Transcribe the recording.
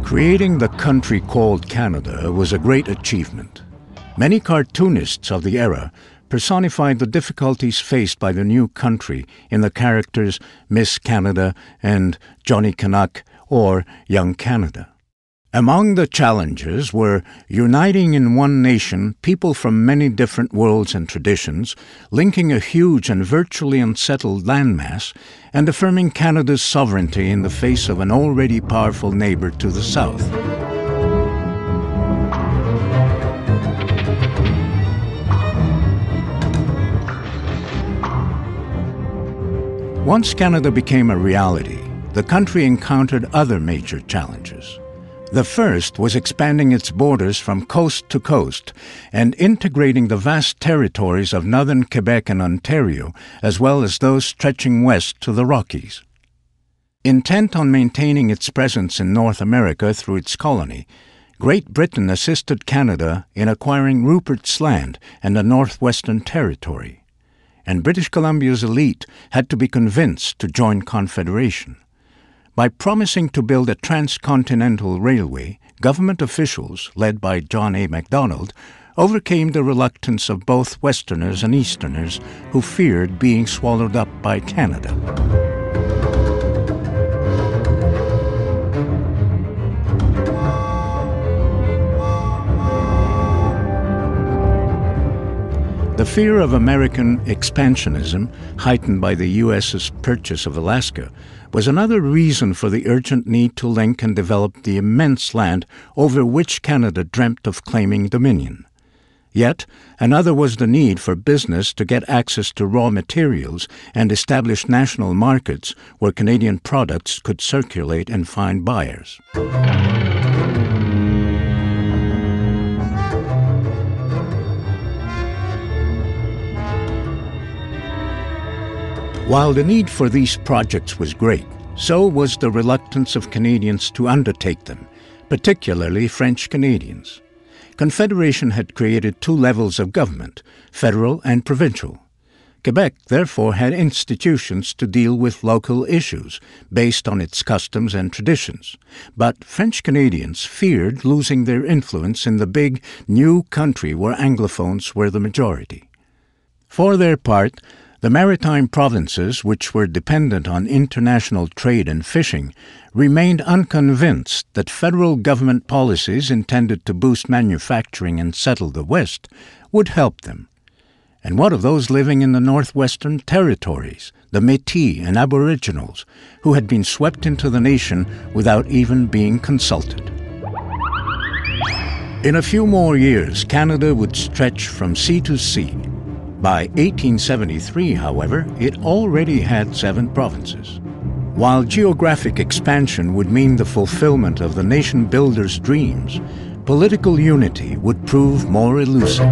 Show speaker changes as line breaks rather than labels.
Creating the country called Canada was a great achievement. Many cartoonists of the era personified the difficulties faced by the new country in the characters Miss Canada and Johnny Canuck or Young Canada. Among the challenges were uniting in one nation people from many different worlds and traditions, linking a huge and virtually unsettled landmass, and affirming Canada's sovereignty in the face of an already powerful neighbour to the south. Once Canada became a reality, the country encountered other major challenges. The first was expanding its borders from coast to coast and integrating the vast territories of northern Quebec and Ontario, as well as those stretching west to the Rockies. Intent on maintaining its presence in North America through its colony, Great Britain assisted Canada in acquiring Rupert's Land and the Northwestern Territory, and British Columbia's elite had to be convinced to join Confederation. By promising to build a transcontinental railway, government officials, led by John A. Macdonald, overcame the reluctance of both Westerners and Easterners who feared being swallowed up by Canada. The fear of American expansionism, heightened by the U.S.'s purchase of Alaska, was another reason for the urgent need to link and develop the immense land over which Canada dreamt of claiming dominion. Yet, another was the need for business to get access to raw materials and establish national markets where Canadian products could circulate and find buyers. While the need for these projects was great, so was the reluctance of Canadians to undertake them, particularly French Canadians. Confederation had created two levels of government, federal and provincial. Quebec therefore had institutions to deal with local issues based on its customs and traditions, but French Canadians feared losing their influence in the big, new country where Anglophones were the majority. For their part, the maritime provinces, which were dependent on international trade and fishing, remained unconvinced that federal government policies intended to boost manufacturing and settle the West would help them. And what of those living in the Northwestern Territories, the Métis and Aboriginals, who had been swept into the nation without even being consulted? In a few more years, Canada would stretch from sea to sea. By 1873, however, it already had 7 provinces. While geographic expansion would mean the fulfillment of the nation builder's dreams, political unity would prove more elusive.